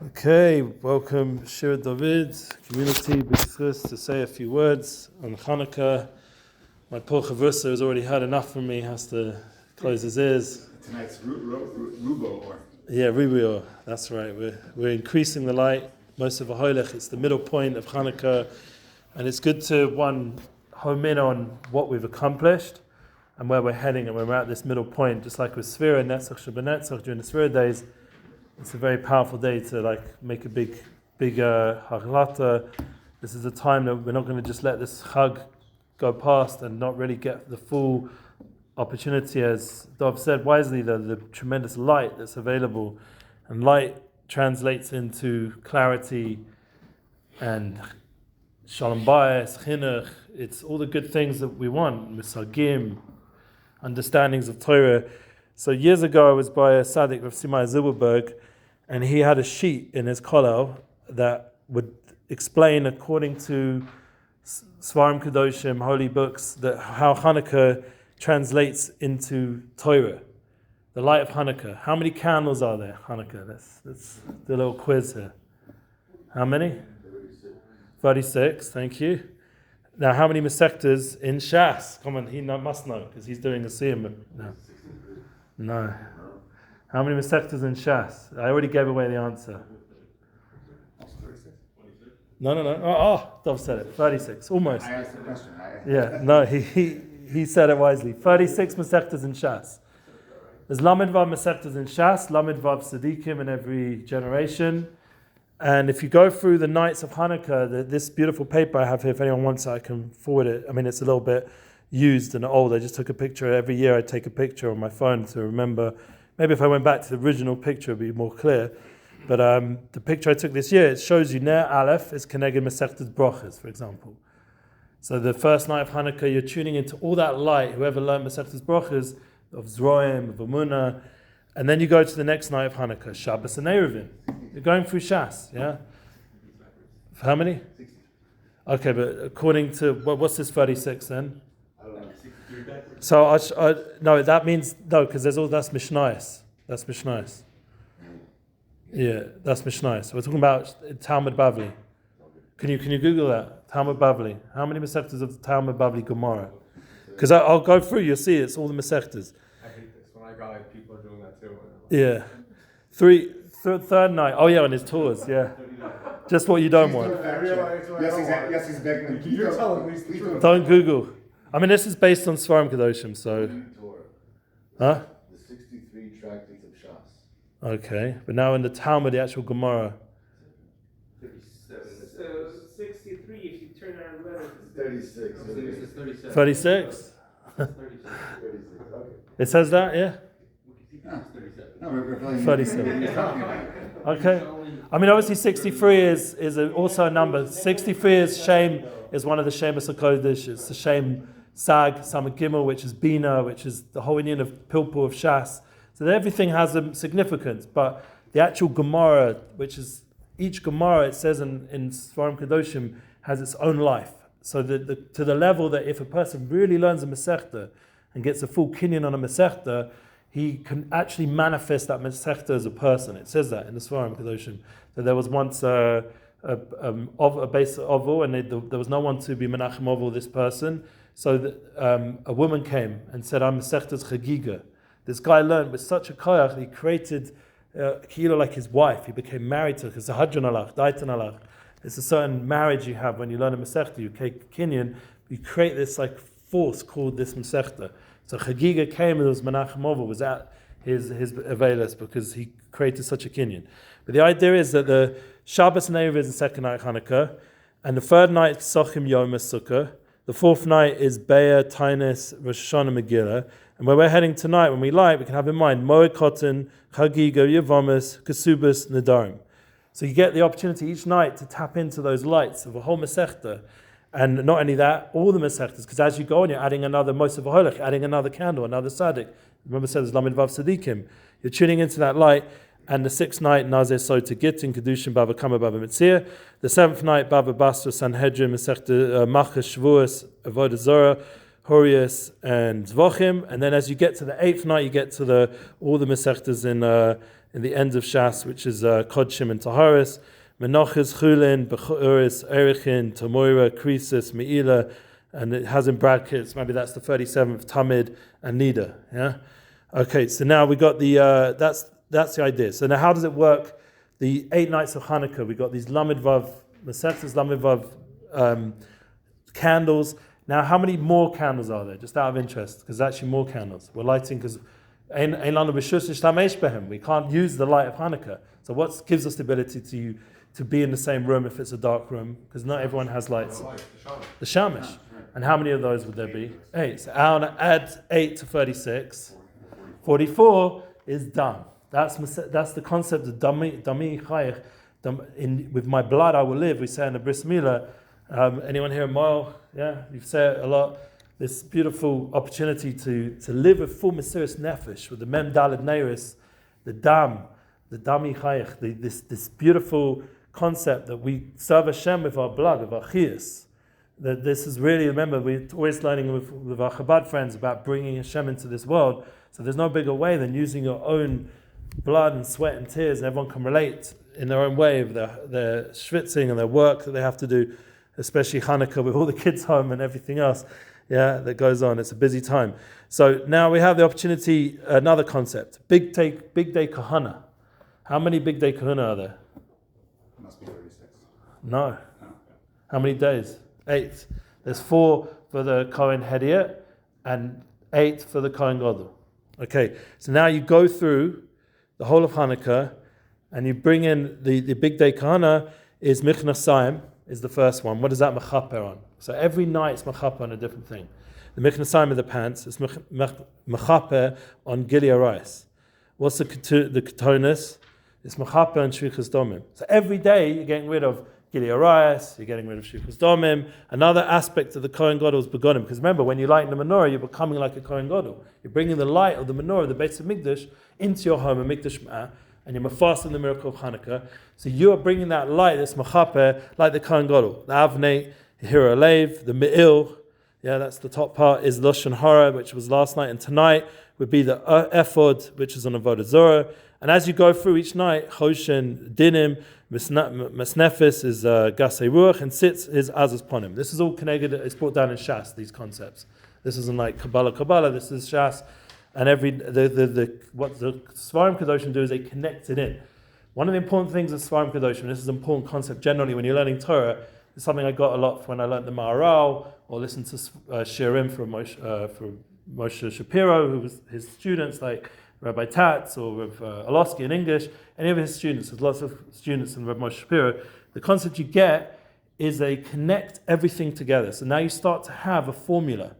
Okay, welcome Shirat David, community, B'Tzchus, to say a few words on Chanukah. My poor Chavrusa has already heard enough from me, has to close his ears. Tonight's Rubo or? Yeah, Rubo, that's right. We're increasing the light. Most of Aholech, it's the middle point of Chanukah, and it's good to, home in on what we've accomplished and where we're heading, and when we're at this middle point, just like with Sfira, Netzach, Shabbat during the Sfira days. It's a very powerful day to make a big hachlata. This is a time that we're not going to just let this chag go past and not really get the full opportunity, as Dov said wisely, the tremendous light that's available. And light translates into clarity and shalom bayis, chinuch. It's all the good things that we want, misagim, understandings of Torah. So years ago I was by a tzaddik, Rav Simai Zilberberg, and he had a sheet in his kollel that would explain, according to Svarim Kedoshim, holy books, that how Chanukah translates into Torah, the light of Chanukah. How many candles are there, Chanukah? Let's do a little quiz here. How many? 36, thank you. Now, how many Masechtas in Shas? Come on, he must know, because he's doing a siyum. No. How many Masechtas in Shas? I already gave away the answer. No. Oh, Dov said it. 36, almost. I asked the question. No, he said it wisely. 36 Masechtas in Shas. There's Lamed Vav Masechtas in Shas, Lamed Vav Tzadikim in every generation. And if you go through the nights of Hanukkah, this beautiful paper I have here, if anyone wants it, I can forward it. I mean, it's a little bit used and old. I just took a picture. Every year I take a picture on my phone to remember. Maybe if I went back to the original picture, it would be more clear. But the picture I took this year, it shows you Ner Aleph is Keneged Masechtas Brochas, for example. So the first night of Hanukkah, you're tuning into all that light, whoever learned Masechtas Brochas, of Zroim, of Amunah, and then you go to the next night of Hanukkah, Shabbos and Eruvin. You're going through Shas, yeah? How many? 60. Okay, but according to, what's this 36 then? So no, that means no, because there's all that's Mishnayos. That's Mishnayos. Yeah, that's Mishnayos. So we're talking about Talmud Bavli. Can you Google that? Talmud Bavli. How many Masechtas of the Talmud Bavli Gemara? Because I'll go through. You'll see it's all the Masechtas. I hate this when I got people are doing that too. Yeah, third night. Oh yeah, on his tours. Yeah, just what you don't want. Yes, he's begging. You're telling me. Don't Google. I mean, this is based on Svarim Kedoshim, so... Huh? The 63 tractates of Shas. Okay, but now in the Talmud, the actual Gemara... 63, if you turn around letters. 36. 36? 36, okay. It says that, yeah? No, we're 37. Okay. I mean, obviously 63 is also a number. 63 is Shem, is one of the Shemus HaKodesh. It's the Shem Sag, Samad Gimel, which is Bina, which is the whole Indian of Pilpul of Shas. So that everything has a significance. But the actual Gemara, which is each Gemara, it says in Svarim Kedoshim, has its own life. So to the level that if a person really learns a Masechta and gets a full kinyan on a Masechta, he can actually manifest that Masechta as a person. It says that in the Svarim Kedoshim. So there was once a base oval, and there was no one to be Menachem oval this person. So a woman came and said, I'm Masechta's Chagiga. This guy learned with such a koyach, he created Kilo like his wife. He became married to her. It's a Hadran Alach, Daitan Alach. It's a certain marriage you have when you learn a Masechta. You take Kinyan, you create this force called this Masechta. So Chagiga came and it was Menachem oval, was at his Avelis because he created such a Kinyan. But the idea is that the Shabbos and Erev is the second night of Hanukkah, and the third night is Sochim Yom Sukkah. The fourth night is Be'er, Tainis, Rosh Hashanah, Megillah. And where we're heading tonight, when we can have in mind Moed Cotton, Chagiga, Yavamas, Kesubas, Nedarim. So you get the opportunity each night to tap into those lights of a whole Masechta. And not only that, all the Masechtas, because as you go on, you're adding another Moshe V'holech, adding another candle, another Sadik. Remember it says Lamed Vav Tzadikim. You're tuning into that light. And the sixth night, Nazir Sota Gittin, Kedushin, Bava Kama, Bava Mitzir. The seventh night, Bava Basra, Sanhedrin, Masechta, Machas, Shavuos, Avodah Zorah, Horius, and Zvochim. And then as you get to the eighth night, you get to all the Masechtas in the end of Shas, which is Kodshim and Taharis, Menachas, Chulin, Bechuris, Erichin, Tamoira, Krisis, Me'ila, and it has in brackets, maybe that's the 37th, Tamid and Nida. Yeah? Okay, so now we got the, that's the idea. So now how does it work? The 8 nights of Hanukkah, we got these Lamed Vav, Masechtas Lamed Vav candles. Now how many more candles are there? Just out of interest, because there's actually more candles. We're lighting because we can't use the light of Hanukkah. So what gives us the ability to be in the same room if it's a dark room? Because not everyone has lights. The Shamish. And how many of those would there be? 8. So add 8 to 36. 44 is dam. That's the concept of dami chayich. With my blood I will live. We say in the Bris Milah. Anyone here in Moel? Yeah, you've said it a lot. This beautiful opportunity to live with full Mesiras Nefesh, with the Mem Daled Neiris, the dami chayich, this beautiful concept that we serve Hashem with our blood, with our chiyas. That this is really, remember, we're always learning with our Chabad friends about bringing Hashem into this world. So there's no bigger way than using your own blood and sweat and tears, and everyone can relate in their own way of their schwitzing and their work that they have to do, especially Hanukkah with all the kids home and everything else. Yeah, that goes on. It's a busy time. So now we have the opportunity, another concept, big day kahana. How many big day kahana are there? Must be 36. No. How many days? 8. There's 4 for the Kohen Hediah and 8 for the Kohen Gadol. Okay, so now you go through the whole of Hanukkah and you bring in the big day kahana is Michnasayim, is the first one. What is that mechaper on? So every night it's mechaper on a different thing. The Michnasayim of the pants is mechaper on Gilead rice. What's the ketonus? It's mechaper on shvichas domim. So every day you're getting rid of Gilead rice, you're getting rid of shvichas domim. Another aspect of the Kohen Gadol is begonim. Because remember, when you light the menorah, you're becoming like a Kohen Gadol. You're bringing the light of the menorah, the Beis Hamikdash, into your home, and Mikdash Ma'ah, and you're mafasting the miracle of Hanukkah. So you are bringing that light, this mechaper, like the Kohen Gadol. The Avnei, Hira Alev, the Me'il, yeah, that's the top part, is Lashon Hara, which was last night, and tonight would be the Ephod, which is on Avodah Zorah. And as you go through each night, Choshen, Dinim, Masnefis is Gasei Ruach, and Sitz is Azaz Ponim. This is all connected, it's brought down in Shas, these concepts. This isn't like Kabbalah, this is Shas. And what the Svarim Kedoshim do is they connect it in. One of the important things of Svarim Kedoshim, this is an important concept generally when you're learning Torah, it's something I got a lot when I learned the Maharal, or listened to Shirim from Moshe Shapiro, who was his students, like Rabbi Tatz or Rav Alosky in English, any of his students, there's lots of students in Rav Moshe Shapiro. The concept you get is they connect everything together. So now you start to have a formula.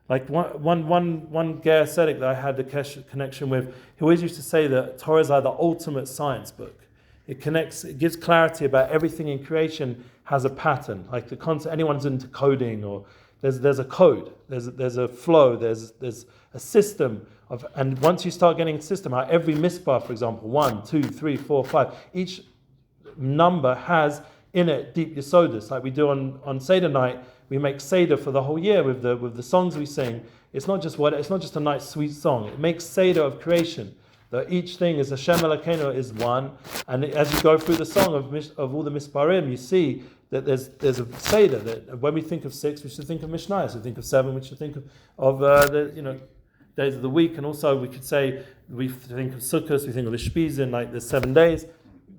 Like one Ger Tzedek that I had the connection with, he always used to say that Torahs are the ultimate science book. It connects, it gives clarity about everything in creation has a pattern. Like the concept, anyone's into coding, or there's a code, there's a flow, there's a system of, and once you start getting a system, how every misbar, for example, 1, 2, 3, 4, 5, each number has in it deep yesodus, like we do on Seder night. We make Seder for the whole year with the songs we sing. It's not just a nice sweet song. It makes Seder of creation. That each thing is Hashem Elokeinu is one, and as you go through the song of all the misparim, you see that there's a Seder. That when we think of 6, we should think of Mishnayos. We think of 7, we should think of the days of the week, and also we could say we think of Sukkot, we think of the Shpizin, like the 7 days.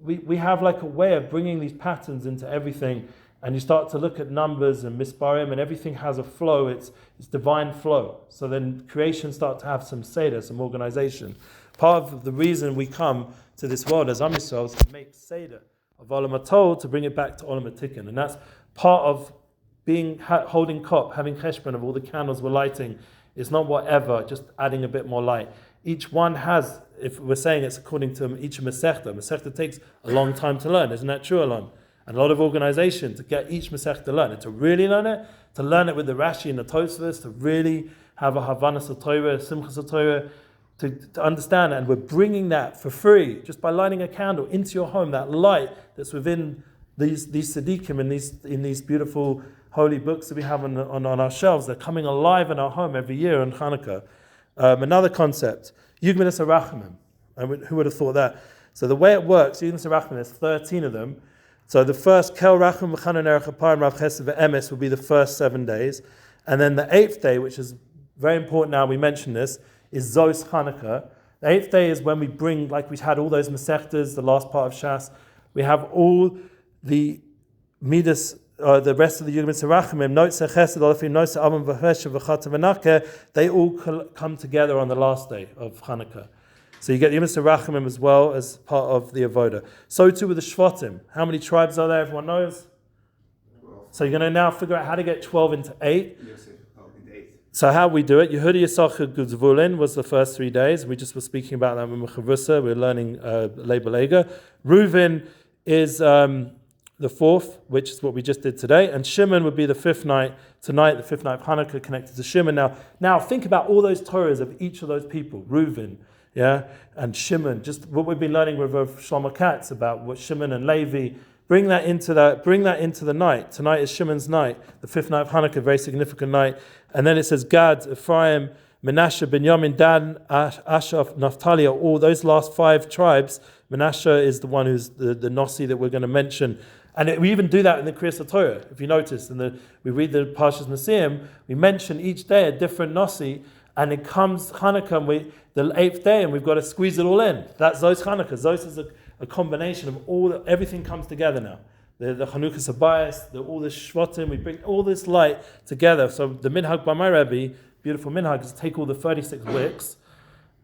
We have like a way of bringing these patterns into everything. And you start to look at numbers and misparim, and everything has a flow. It's divine flow. So then creation starts to have some seder, some organization. Part of the reason we come to this world as Am Yisrael is to make seder of Olam HaTol, to bring it back to Olam HaTikkun. And that's part of holding kop, having cheshbon of all the candles we're lighting. It's not whatever, just adding a bit more light. Each one has, if we're saying it's according to each Masechta. Masechta takes a long time to learn. Isn't that true, Alon? And a lot of organization to get each Masech to learn it, to really learn it, to learn it with the Rashi and the Tosfos, to really have a Havanas HaTorah, Simchas HaTorah, to understand it. And we're bringing that for free, just by lighting a candle into your home, that light that's within these tzaddikim in these beautiful holy books that we have on our shelves. They're coming alive in our home every year on Chanukah. Another concept, Yugminas HaRachamim. Who would have thought that? So the way it works, Yigdal Rachman, there's 13 of them. So the first Kel Rachman V'chanan Erech Apayim Rav Chesed Ve'emes will be the first 7 days. And then the 8th day, which is very important now, we mentioned this, is Zos Chanukah. The 8th day is when we bring, like we had all those Masechtas, the last part of Shas, we have all the Midas, the rest of the Yigdal Rachman, Notzeh Chesed, Olefim, Notzeh Avon V'chesed, V'chata V'nakeh, they all come together on the last day of Chanukah. So you get Yigdal Rachman as well as part of the Avodah. So too with the Shvatim. How many tribes are there? Everyone knows? 12. So you're going to now figure out how to get 12 into 8. Yosef, in the 8th. So how we do it, Yehuda Yisachar Guzvulin was the first 3 days. We just were speaking about that with Mechavusa. We're learning Leiba Lega. Reuven is the 4th, which is what we just did today. And Shimon would be the 5th night. Tonight, the 5th night of Hanukkah connected to Shimon. Now think about all those Torahs of each of those people. Reuven, and Shimon. Just what we've been learning with Shlomo Katz about what Shimon and Levi. Bring that into the night. Tonight is Shimon's night, the 5th night of Hanukkah, very significant night. And then it says Gad, Ephraim, Menashe, Binyamin, Dan, Asher, Naphtali, all those last 5 tribes. Menashe is the one who's the Nossi that we're going to mention. And we even do that in the Kriyas Torah. If you notice, we read the Parshas Nesim, we mention each day a different Nossi, and it comes Hanukkah, the 8th day, and we've got to squeeze it all in. That's Zos Hanukkah. Zos is a combination of everything comes together now. The Chanukah Sabayis, all the Shvatim, we bring all this light together. So the Minhag by my Rebbe, beautiful Minhag, is to take all the 36 wicks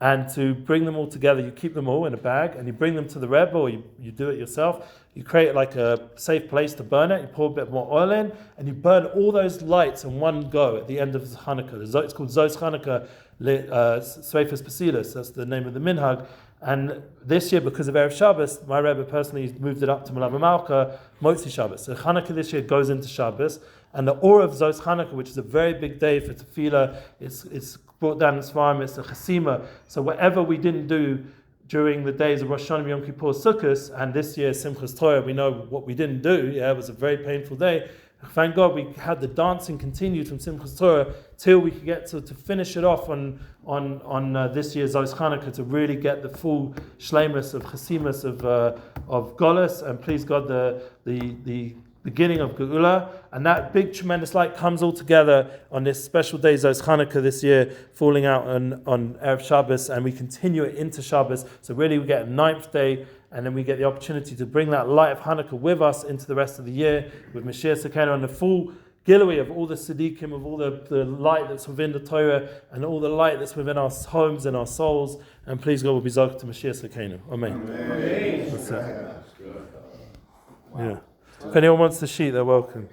and to bring them all together. You keep them all in a bag and you bring them to the Rebbe, or you do it yourself. You create like a safe place to burn it. You pour a bit more oil in and you burn all those lights in one go at the end of Hanukkah. It's called Zos Hanukkah Sveifas Basilis. That's the name of the Minhag. And this year, because of Erev Shabbos, my Rebbe personally moved it up to Malava Malka, Motzi Shabbos. So Hanukkah this year goes into Shabbos. And the Or of Zos Hanukkah, which is a very big day for Tefillah, it's brought down in Svarim, it's a Chasima. So whatever we didn't do during the days of Rosh Hashanah, Yom Kippur, Sukkot, and this year Simchas Torah, we know what we didn't do. It was a very painful day. Thank God we had the dancing continued from Simchas Torah till we could get to finish it off on this year's Zos Chanukah, to really get the full shleimus of Chasimus of Golus, and please God the beginning of Geula, and that big tremendous light comes all together on this special day Zos Chanukah this year, falling out on Erev Shabbos, and we continue it into Shabbos. So really we get a 9th day, and then we get the opportunity to bring that light of Hanukkah with us into the rest of the year with Mashiach Sekenu and the full Gilui of all the Siddiqim, of all the light that's within the Torah and all the light that's within our homes and our souls. And please God will be Zok to Mashiach Sekenu. Amen. That's it. Yeah. If anyone wants the sheet, they're welcome.